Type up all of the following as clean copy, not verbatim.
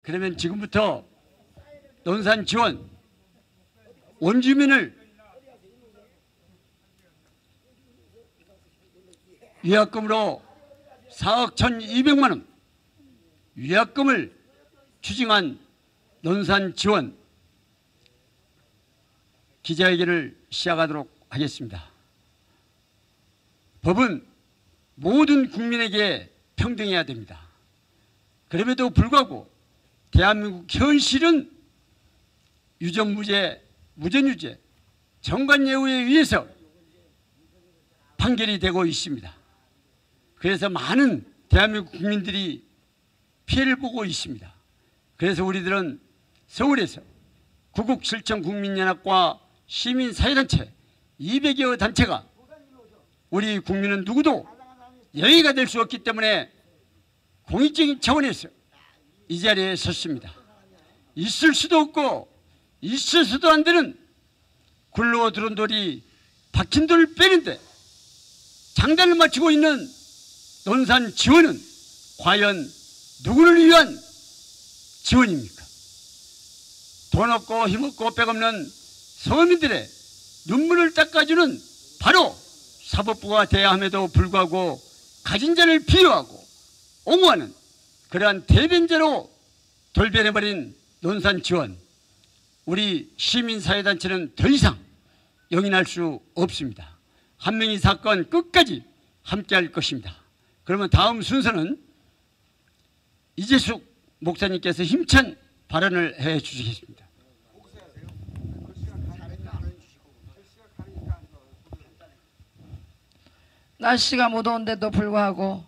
그러면 지금부터 논산 지원 원주민을 위약금으로 4억 1,200만 원 위약금을 추징한 논산 지원 기자회견을 시작하도록 하겠습니다. 법은 모든 국민에게 평등해야 됩니다. 그럼에도 불구하고 대한민국 현실은 유전무죄, 무전유죄, 정관예우에 의해서 판결이 되고 있습니다. 그래서 많은 대한민국 국민들이 피해를 보고 있습니다. 그래서 우리들은 서울에서 구국실천국민연합과 시민사회단체 200여 단체가 우리 국민은 누구도 예의가 될 수 없기 때문에 공익적인 차원에서 이 자리에 섰습니다. 있을 수도 없고 있어서도 안 되는 굴러 들어온 돌이 박힌 돌을 빼는데 장단을 맞추고 있는 논산 지원은 과연 누구를 위한 지원입니까? 돈 없고 힘 없고 백 없는 서민들의 눈물을 닦아주는 바로 사법부가 돼야 함에도 불구하고 가진 자를 비호하고 옹호하는 그러한 대변자로 돌변해버린 논산 지원, 우리 시민사회단체는 더 이상 용인할 수 없습니다. 한명희 사건 끝까지 함께할 것입니다. 그러면 다음 순서는 이재숙 목사님께서 힘찬 발언을 해 주시겠습니다. 날씨가 무더운데도 불구하고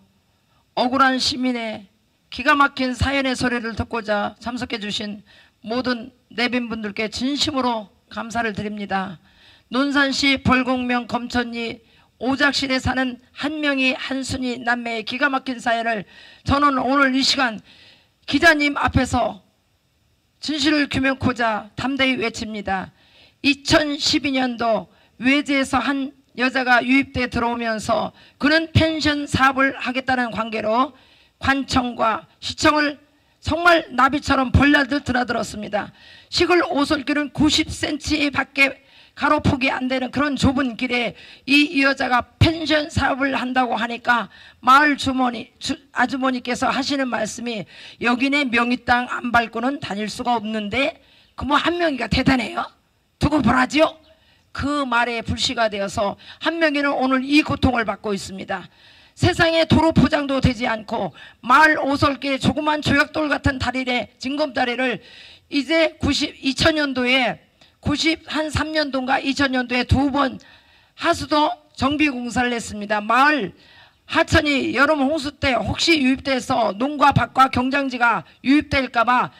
억울한 시민의 기가 막힌 사연의 소리를 듣고자 참석해 주신 모든 내빈분들께 진심으로 감사를 드립니다. 논산시 벌곡면 검천리 오작실에 사는 한명희 한순희 남매의 기가 막힌 사연을 저는 오늘 이 시간 기자님 앞에서 진실을 규명코자 담대히 외칩니다. 2012년도 외지에서 한 여자가 유입돼 들어오면서 그는 펜션 사업을 하겠다는 관계로 관청과 시청을 정말 나비처럼 벌레듯 드나들었습니다. 시골 오솔길은 90cm 밖에 가로폭이 안 되는 그런 좁은 길에 이 여자가 펜션 사업을 한다고 하니까 마을 아주머니께서 하시는 말씀이 여기네 명의 땅 안 밟고는 다닐 수가 없는데 그 뭐 한명희가 대단해요? 두고 보라지요? 그 말에 불씨가 되어서 한명희는 오늘 이 고통을 받고 있습니다. 세상에 도로 포장도 되지 않고 마을 오솔길에 조그만 조약돌 같은 다리에 징검다리를 이제 2000년도에 93년도인가 2000년도에 두 번 하수도 정비 공사를 했습니다. 마을 하천이 여름 홍수 때 혹시 유입돼서 농과 밭과 경장지가 유입될까봐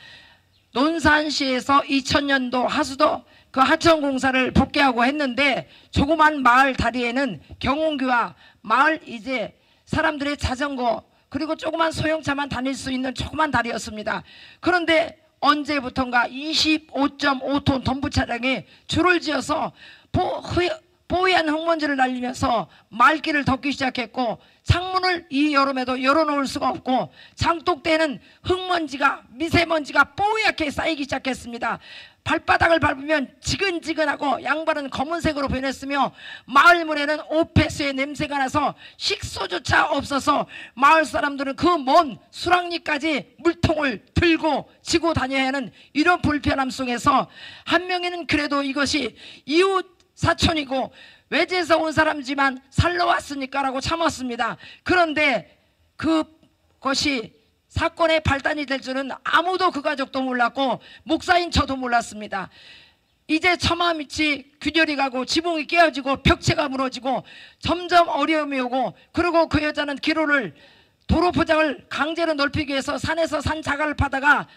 논산시에서 2000년도 하수도 그 하천 공사를 복귀하고 했는데 조그만 마을 다리에는 경운기와 마을 이제 사람들의 자전거 그리고 조그만 소형차만 다닐 수 있는 조그만 다리였습니다. 그런데 언제부턴가 25.5톤 덤프 차량이 줄을 지어서 뽀얀 흙먼지를 날리면서 말길을 덮기 시작했고 창문을 이 여름에도 열어놓을 수가 없고 장독대는 흙먼지가 미세먼지가 뽀얗게 쌓이기 시작했습니다. 발바닥을 밟으면 지근지근하고 양발은 검은색으로 변했으며 마을 문에는 오페스의 냄새가 나서 식소조차 없어서 마을 사람들은 그 먼 수락리까지 물통을 들고 지고 다녀야 하는 이런 불편함 속에서 한명희는 그래도 이것이 이웃 사촌이고 외지에서 온 사람이지만 살러 왔으니까 라고 참았습니다. 그런데 그것이 사건의 발단이 될 줄은 아무도 그 가족도 몰랐고 목사인 저도 몰랐습니다. 이제 처마밑이 균열이 가고 지붕이 깨어지고 벽체가 무너지고 점점 어려움이 오고 그리고 그 여자는 기로를 도로 포장을 강제로 넓히기 위해서 산에서 산 자갈을 파다가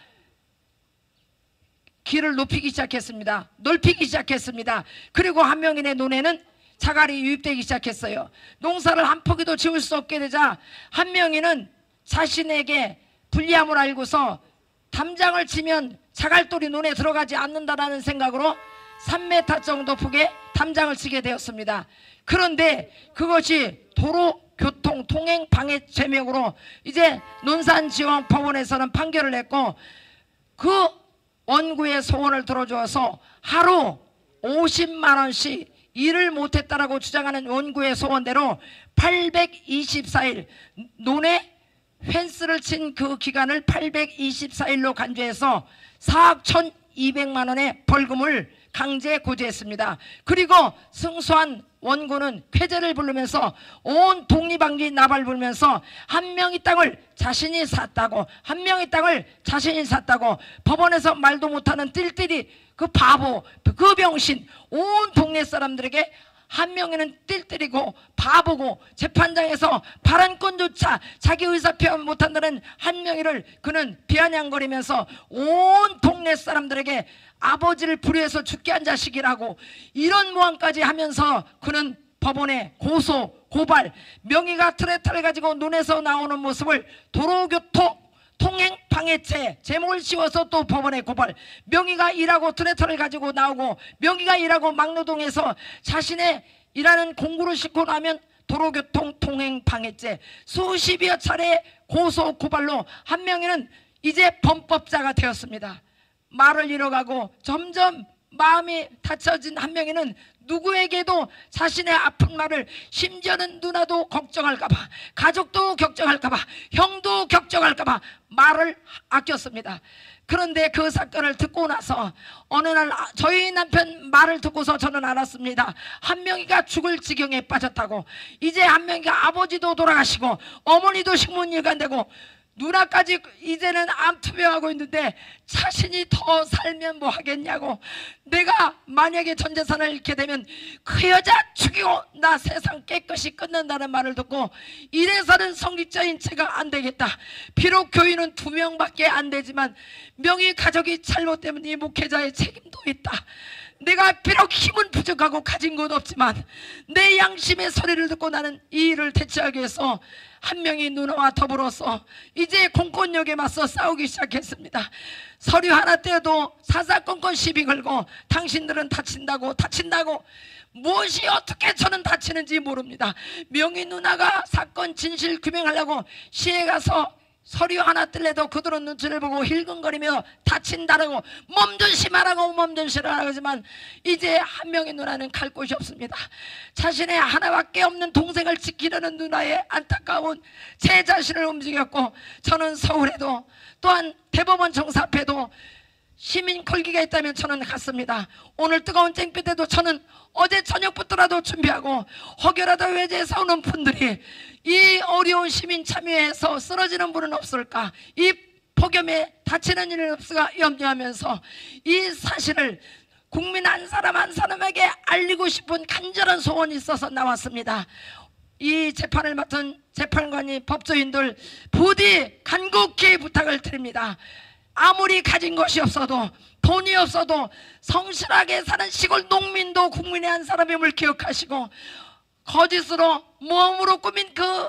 길을 높이기 시작했습니다. 넓히기 시작했습니다. 그리고 한명희의 눈에는 자갈이 유입되기 시작했어요. 농사를 한 포기도 지을 수 없게 되자 한명희는 자신에게 불리함을 알고서 담장을 치면 자갈돌이 눈에 들어가지 않는다라는 생각으로 3m 정도 폭의 담장을 치게 되었습니다. 그런데 그것이 도로교통 통행 방해 죄명으로 이제 논산지원법원에서는 판결을 했고 그 원고의 소원을 들어주어서 하루 50만 원씩 일을 못했다라고 주장하는 원고의 소원대로 824일 논에 펜스를 친 그 기간을 824일로 간주해서 4억 1,200만 원의 벌금을 강제 고지했습니다. 그리고 승소한 원고는 쾌재를 부르면서 온 독립방지 나발 불면서 한 명의 땅을 자신이 샀다고, 한 명의 땅을 자신이 샀다고 법원에서 말도 못하는 띨띨이 그 바보, 그 병신, 온 동네 사람들에게 한 명에는 띨띨이고 바보고 재판장에서 발언권조차 자기 의사 표현 못한다는 한 명이를 그는 비아냥거리면서 온 동네 사람들에게 아버지를 불의해서 죽게 한 자식이라고 이런 모함까지 하면서 그는 법원에 고소, 고발, 명의가 트레타를 가지고 눈에서 나오는 모습을 도로교통 통행 방해죄 제목을 씌워서 또 법원에 고발, 명의가 일하고 트레터를 가지고 나오고 명의가 일하고 막노동에서 자신의 일하는 공구를 싣고 나면 도로교통 통행 방해죄 수십여 차례 고소 고발로 한 명이는 이제 범법자가 되었습니다. 말을 잃어가고 점점 마음이 닫혀진 한 명이는 누구에게도 자신의 아픈 말을, 심지어는 누나도 걱정할까봐, 가족도 걱정할까봐, 형도 걱정할까봐 말을 아꼈습니다. 그런데 그 사건을 듣고 나서 어느 날 저희 남편 말을 듣고서 저는 알았습니다. 한 명이가 죽을 지경에 빠졌다고. 이제 한 명이가 아버지도 돌아가시고 어머니도 식문일관되고 누나까지 이제는 암투병하고 있는데 자신이 더 살면 뭐 하겠냐고. 내가 만약에 전 재산을 잃게 되면 그 여자 죽이고 나 세상 깨끗이 끊는다는 말을 듣고 이래서는 성직자인 제가 안 되겠다. 비록 교인은 2명밖에 안 되지만 명의 가족이 잘못되면 이 목회자의 책임도 있다. 내가 비록 힘은 부족하고 가진 것 없지만 내 양심의 소리를 듣고 나는 이 일을 대처하기 위해서 한 명이 누나와 더불어서 이제 공권력에 맞서 싸우기 시작했습니다. 서류 하나 떼도 사사건건 시비 걸고 당신들은 다친다고 무엇이 어떻게 저는 다치는지 모릅니다. 명희 누나가 사건 진실 규명하려고 시에 가서 서류 하나 뜰래도 그들은 눈치를 보고 힐끔거리며 다친다라고 몸든시하라고 하지만 이제 한 명의 누나는 갈 곳이 없습니다. 자신의 하나밖에 없는 동생을 지키려는 누나의 안타까운 제 자신을 움직였고 저는 서울에도 또한 대법원 정사 앞에도 시민 걸기가 있다면 저는 갔습니다. 오늘 뜨거운 땡볕에도 저는 어제 저녁부터라도 준비하고 혹여라도 외제에서 오는 분들이 이 어려운 시민 참여해서 쓰러지는 분은 없을까, 이 폭염에 다치는 일은 없을까 염려하면서 이 사실을 국민 한 사람 한 사람에게 알리고 싶은 간절한 소원이 있어서 나왔습니다. 이 재판을 맡은 재판관이 법조인들 부디 간곡히 부탁을 드립니다. 아무리 가진 것이 없어도 돈이 없어도 성실하게 사는 시골 농민도 국민의 한 사람임을 기억하시고 거짓으로 모험으로 꾸민 그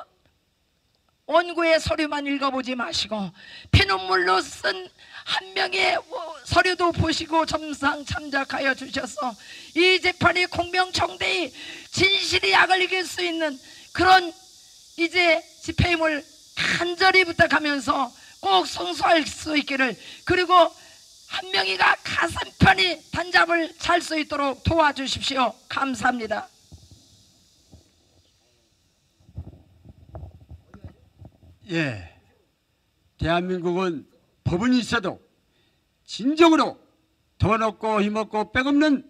원고의 서류만 읽어보지 마시고 피눈물로 쓴 한 명의 서류도 보시고 점상 참작하여 주셔서 이 재판이 공명정대히 진실이 약을 이길 수 있는 그런 이제 집회임을 간절히 부탁하면서 꼭 승소할 수 있기를, 그리고 한 명이가 가슴 편히 단잠을 잘 수 있도록 도와주십시오. 감사합니다. 예, 대한민국은 법은 있어도 진정으로 돈 없고 힘 없고 빼없는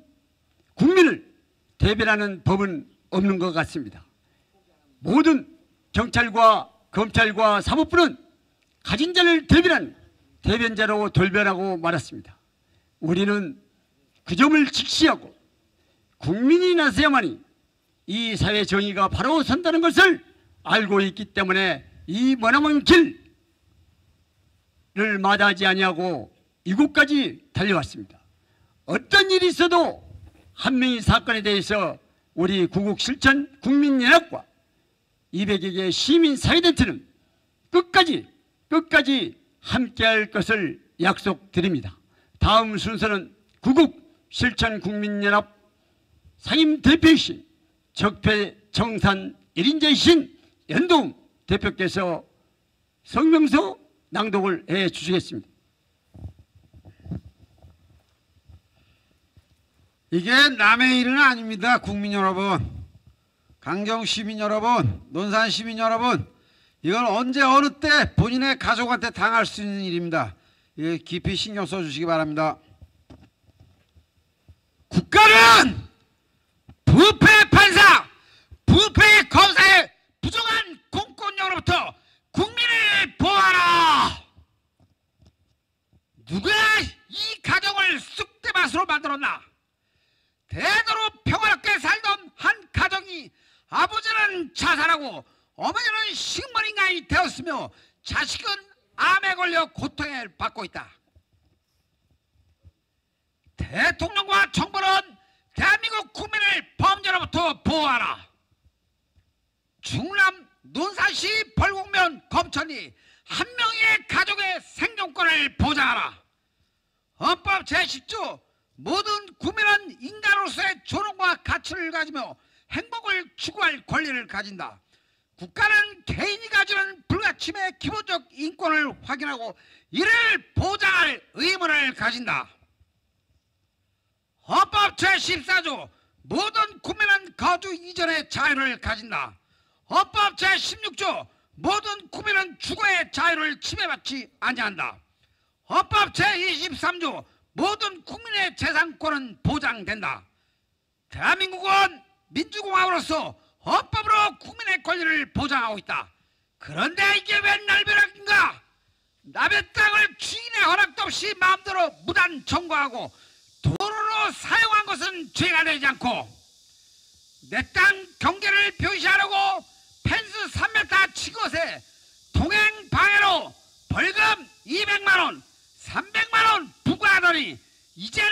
국민을 대변하는 법은 없는 것 같습니다. 모든 경찰과 검찰과 사법부는 가진 자를 대변하는 대변자로 돌변하고 말았습니다. 우리는 그 점을 직시하고 국민이 나서야만이 이 사회 정의가 바로 선다는 것을 알고 있기 때문에 이 머나먼 길을 마다하지 아니하고 이곳까지 달려왔습니다. 어떤 일이 있어도 한 명의 사건에 대해서 우리 구국실천 국민연합과 200여 개 시민사회단체는 끝까지 함께할 것을 약속드립니다. 다음 순서는 구국실천국민연합 상임대표이신 적폐청산 1인자이신 연동 대표께서 성명서 낭독을 해 주시겠습니다. 이게 남의 일은 아닙니다. 국민 여러분, 강경 시민 여러분, 논산 시민 여러분, 이건 언제 어느 때 본인의 가족한테 당할 수 있는 일입니다. 예, 깊이 신경 써주시기 바랍니다. 국가는 부패 판사, 부패 검사의 부정한 공권력으로부터 국민을 보호하라. 누가 이 가정을 쑥대밭으로 만들었나? 대대로 평화롭게 살던 한 가정이 아버지는 자살하고 어머니는 식물인간이 되었으며 자식은 암에 걸려 고통을 받고 있다. 대통령과 정부는 대한민국 국민을 범죄로부터 보호하라. 충남 논산시 벌곡면 검천리 한 명의 가족의 생존권을 보장하라. 헌법 제10조 모든 국민은 인간으로서의 존엄과 가치를 가지며 행복을 추구할 권리를 가진다. 국가는 개인이 가지는 불가침의 기본적 인권을 확인하고 이를 보장할 의무를 가진다. 헌법 제14조 모든 국민은 거주 이전의 자유를 가진다. 헌법 제16조 모든 국민은 주거의 자유를 침해받지 아니한다. 헌법 제23조 모든 국민의 재산권은 보장된다. 대한민국은 민주공화국으로서 헌법으로 국민의 권리를 보장하고 있다. 그런데 이게 왜 날벼락인가? 남의 땅을 주인의 허락도 없이 마음대로 무단 점거하고 도로로 사용한 것은 죄가 되지 않고 내 땅 경계를 표시하려고 펜스 3m 친 것에 동행 방해로 벌금 200만원 300만원 부과하더니 이제는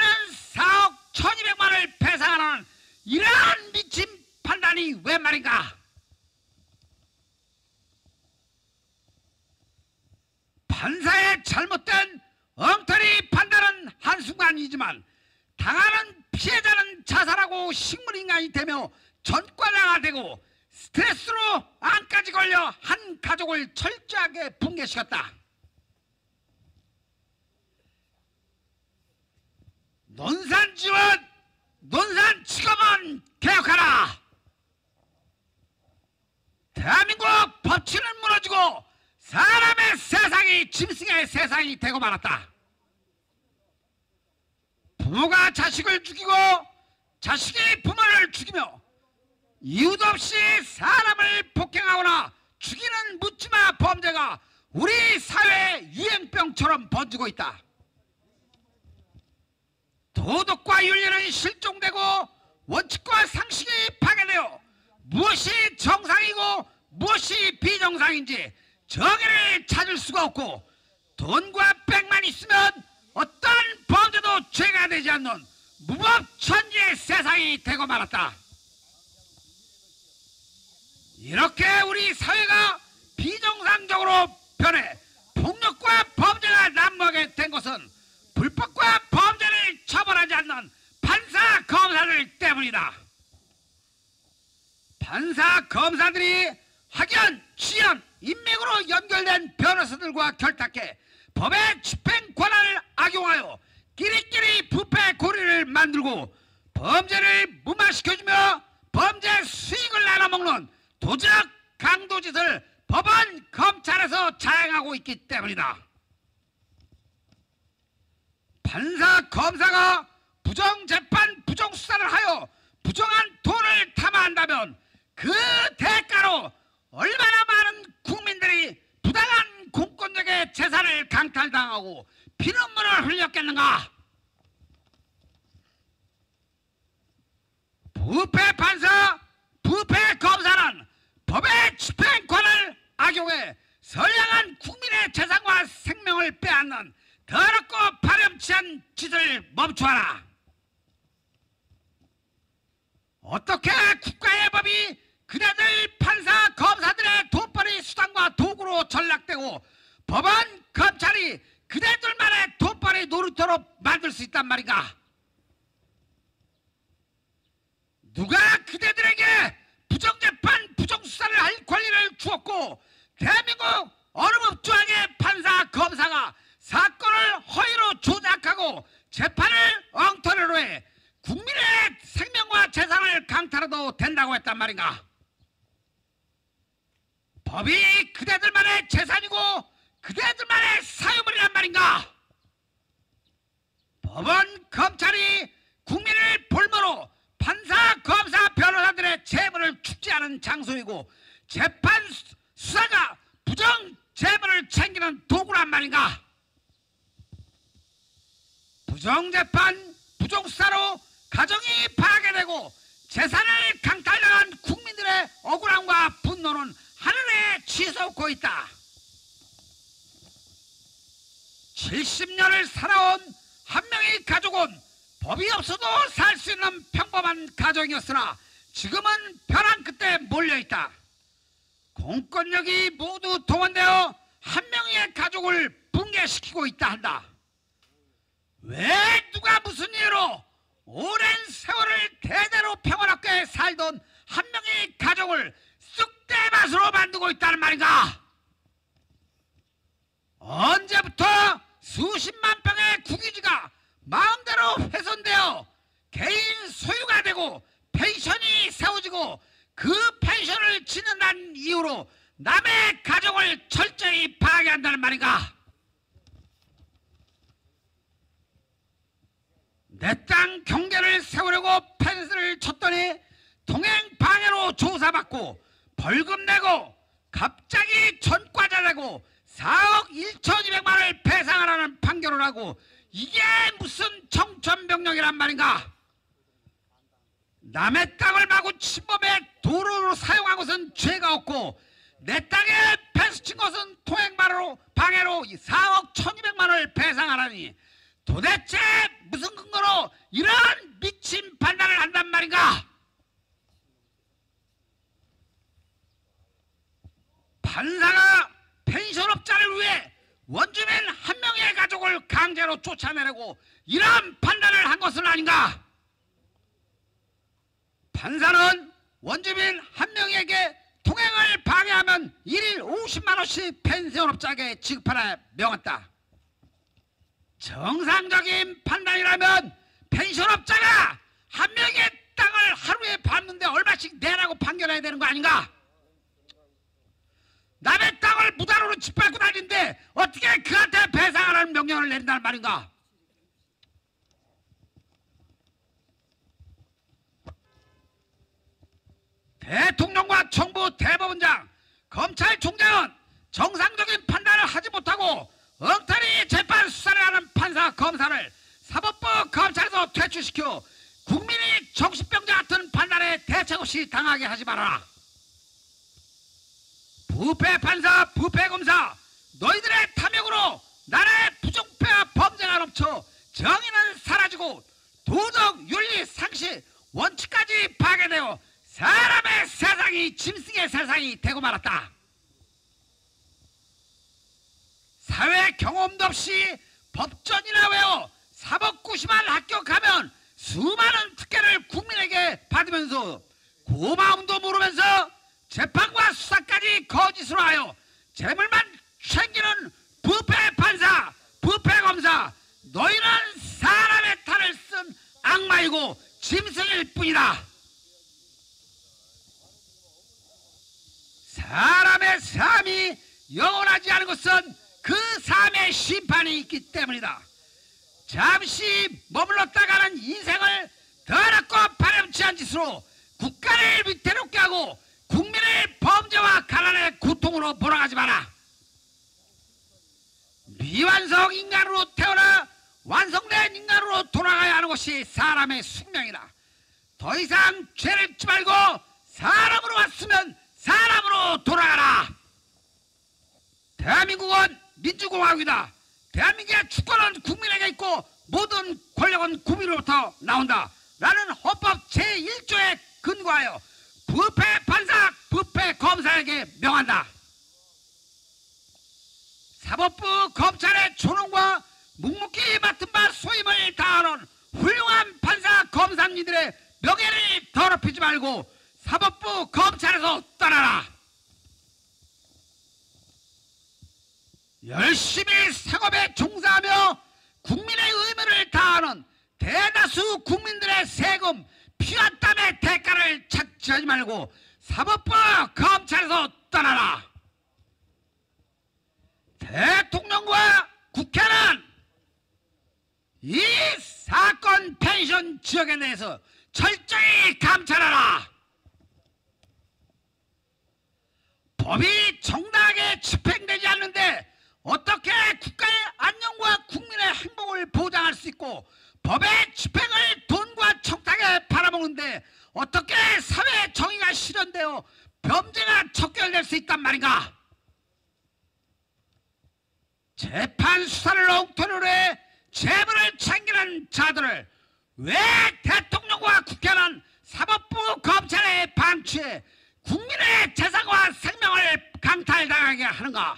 4억 1200만원을 배상하는 이러한 미친 판단이 왜 말인가? 판사의 잘못된 엉터리 판단은 한순간이지만 당하는 피해자는 자살하고 식물인간이 되며 전과자가 되고 스트레스로 암까지 걸려 한 가족을 철저하게 붕괴시켰다. 논산지원, 논산지검은 개혁하라. 대한민국 법치는 무너지고 사람의 세상이 짐승의 세상이 되고 말았다. 부모가 자식을 죽이고 자식이 부모를 죽이며 이유도 없이 사람을 폭행하거나 죽이는 묻지마 범죄가 우리 사회의 유행병처럼 번지고 있다. 도덕과 윤리는 실종되고 원칙과 상식이 파괴되어 무엇이 정상이고 무엇이 비정상인지 정의를 찾을 수가 없고 돈과 백만 있으면 어떤 범죄도 죄가 되지 않는 무법천지의 세상이 되고 말았다. 이렇게 우리 사회가 비정상적으로 변해 폭력과 범죄가 난무하게 된 것은 불법과 범죄를 처벌하지 않는 판사 검사들 때문이다. 판사 검사들이 학연, 취연, 인맥으로 연결된 변호사들과 결탁해 법의 집행 권한을 악용하여 끼리끼리 부패 고리를 만들고 범죄를 무마시켜주며 범죄 수익을 나눠먹는 도적 강도짓을 법원, 검찰에서 자행하고 있기 때문이다. 판사, 검사가 부정재판, 부정수사를 하여 부정한 돈을 탐한다면 그 대가로 얼마나 많은 국민들이 부당한 공권력의 재산을 강탈당하고 피눈물을 흘렸겠는가? 부패 판사, 부패 검사는 법의 집행권을 악용해 선량한 국민의 재산과 생명을 빼앗는 더럽고 파렴치한 짓을 멈춰라. 어떻게 국가의 법이 그네들 판사, 검사들의 돈벌이 수단과 도구로 전락되고 법원, 검찰이 그네들만의 돈벌이 놀이터로 만들 수 있단 말인가? 누가 그대들에게 부정재판, 부정수사를 할 권리를 주었고 대한민국 어느 법조항의 판사, 검사가 사건을 허위로 조작하고 재판을 엉터리로 해 국민의 말인가? 법이 그대들만의 재산이고 그대들만의 사유물이란 말인가? 법원, 검찰이 국민을 볼모로 판사, 검사, 변호사들의 재물을 축제하는 장소이고 재판 수사가 부정 재물을 챙기는 도구란 말인가? 부정재판, 부정수사로 가정이 파괴되고 재산을 강탈당한 국민들의 억울함과 분노는 하늘에 치솟고 있다. 70년을 살아온 한 명의 가족은 법이 없어도 살 수 있는 평범한 가정이었으나 지금은 벼랑 끝에 몰려있다. 공권력이 모두 동원되어 한 명의 가족을 붕괴시키고 있다 한다. 왜 누가 무슨 이유로 오랜 세월을 대대로 평화롭게 살던 한 명의 가족을 쑥대밭으로 만들고 있다는 말인가? 언제부터 수십만 평의 국유지가 마음대로 훼손되어 개인 소유가 되고 펜션이 세워지고 그 펜션을 짓는다는 이유로 남의 가정을 철저히 파괴한다는 말인가? 내 땅 경계를 세우려고 펜스를 쳤더니 동행 방해로 조사받고 벌금 내고 갑자기 전과자 내고 4억 1,200만 원을 배상하라는 판결을 하고 이게 무슨 청천벽력이란 말인가? 남의 땅을 마구 침범해 도로로 사용한 것은 죄가 없고 내 땅에 펜스 친 것은 통행 방해로 4억 1,200만 원을 배상하라니 도대체 무슨 근거로 이런 미친 판단을 한단 말인가? 판사가 펜션업자를 위해 원주민 한 명의 가족을 강제로 쫓아내려고 이런 판단을 한 것은 아닌가? 판사는 원주민 한 명에게 통행을 방해하면 1일 50만 원씩 펜션업자에게 지급하라 명했다. 정상적인 판단이라면 펜션업자가 한 명의 땅을 하루에 밟는데 얼마씩 내라고 판결해야 되는 거 아닌가? 남의 땅을 무단으로 짓밟고 다니는데 어떻게 그한테 배상하라는 명령을 내린다는 말인가? 대통령과 정부 대법원장, 검찰총장은 정상적인 판단을 하지 못하고 엉터리 재판 수사를 하는 판사, 검사를 사법부, 검찰에서 퇴출시켜 국민이 정신병자 같은 판단에 대책 없이 당하게 하지 말아라. 부패 판사, 부패 검사, 너희들의 탐욕으로 나라의 부정패와 범죄가 넘쳐 정의는 사라지고 도덕, 윤리, 상식, 원칙까지 파괴되어 사람의 세상이 짐승의 세상이 되고 말았다. 사회 경험도 없이 법전이나 외워 사법고시만 합격하면 수많은 특혜를 국민에게 받으면서 고마움도 모르면서 재판과 수사까지 거짓으로 하여 재물만 챙기는 부패 판사, 부패 검사, 너희는 사람의 탈을 쓴 악마이고 짐승일 뿐이다. 사람의 삶이 영원하지 않은 것은 그 삶의 심판이 있기 때문이다. 잠시 머물렀다가는 인생을 더럽고 바람치한 짓으로 국가를 위태롭게 하고 국민의 범죄와 가난의 고통으로 몰아가지 마라. 미완성 인간으로 태어나 완성된 인간으로 돌아가야 하는 것이 사람의 숙명이다. 더 이상 죄를 짓지 말고 사람으로 왔으면 사람으로 돌아가라. 대한민국은 민주공화국이다. 대한민국의 주권은 국민에게 있고 모든 권력은 국민으로부터 나온다. 라는 헌법 제1조에 근거하여 부패 판사, 부패 검사에게 명한다. 사법부 검찰의 존엄과 묵묵히 맡은 바 소임을 다하는 훌륭한 판사, 검사님들의 명예를 더럽히지 말고 사법부 검찰에서 떠나라. 열심히 생업에 종사하며 국민의 의무를 다하는 대다수 국민들의 세금, 피와 땀의 대가를 묵지하지 말고 사법부 검찰에서 떠나라. 대통령과 국회는 이 사건 펜션 지역에 대해서 철저히 감찰하라. 법이 정당하게 집행되지 않는데 어떻게 국가의 안녕과 국민의 행복을 보장할 수 있고, 법의 집행을 돈과 청탁에 팔아먹는데 어떻게 사회 정의가 실현되어 범죄가 척결될 수 있단 말인가? 재판 수사를 엉터리로 해 재물을 챙기는 자들을 왜 대통령과 국회는 사법부 검찰의 방치에 국민의 재산과 생명을 강탈당하게 하는가?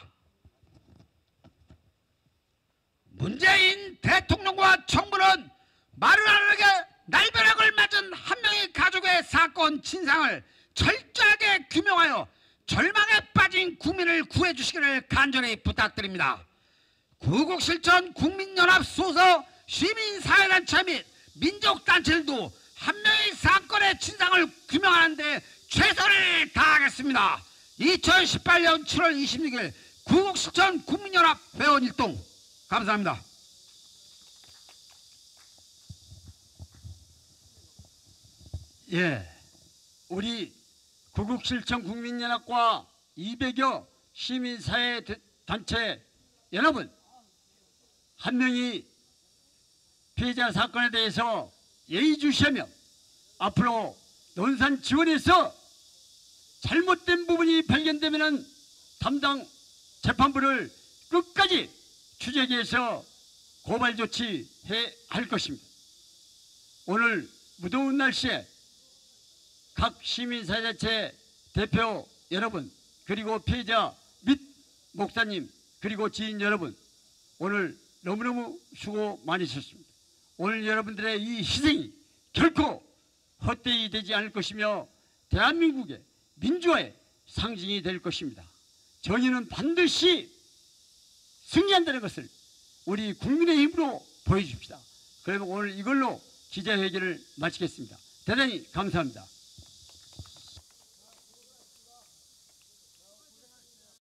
문재인 대통령과 정부는 말을 안 하게 날벼락을 맞은 한 명의 가족의 사건 진상을 철저하게 규명하여 절망에 빠진 국민을 구해주시기를 간절히 부탁드립니다. 구국실천 국민연합 소속 시민사회단체 및 민족단체들도 한 명의 사건의 진상을 규명하는 데 최선을 다하겠습니다. 2018년 7월 26일 구국실천 국민연합 회원 일동. 감사합니다. 예, 우리 구국실천 국민연합과 200여 시민사회 단체 연합은 한 명이 피해자 사건에 대해서 예의주시하며 앞으로 논산 지원에서 잘못된 부분이 발견되면 담당 재판부를 끝까지 추적해서 고발 조치해야 할 것입니다. 오늘 무더운 날씨에 각 시민사회단체 대표 여러분, 그리고 피해자 및 목사님, 그리고 지인 여러분, 오늘 너무너무 수고 많으셨습니다. 오늘 여러분들의 이 희생이 결코 헛되이 되지 않을 것이며 대한민국의 민주화의 상징이 될 것입니다. 정의는 반드시 승리한다는 것을 우리 국민의힘으로 보여줍시다. 그러면 오늘 이걸로 기자회견을 마치겠습니다. 대단히 감사합니다.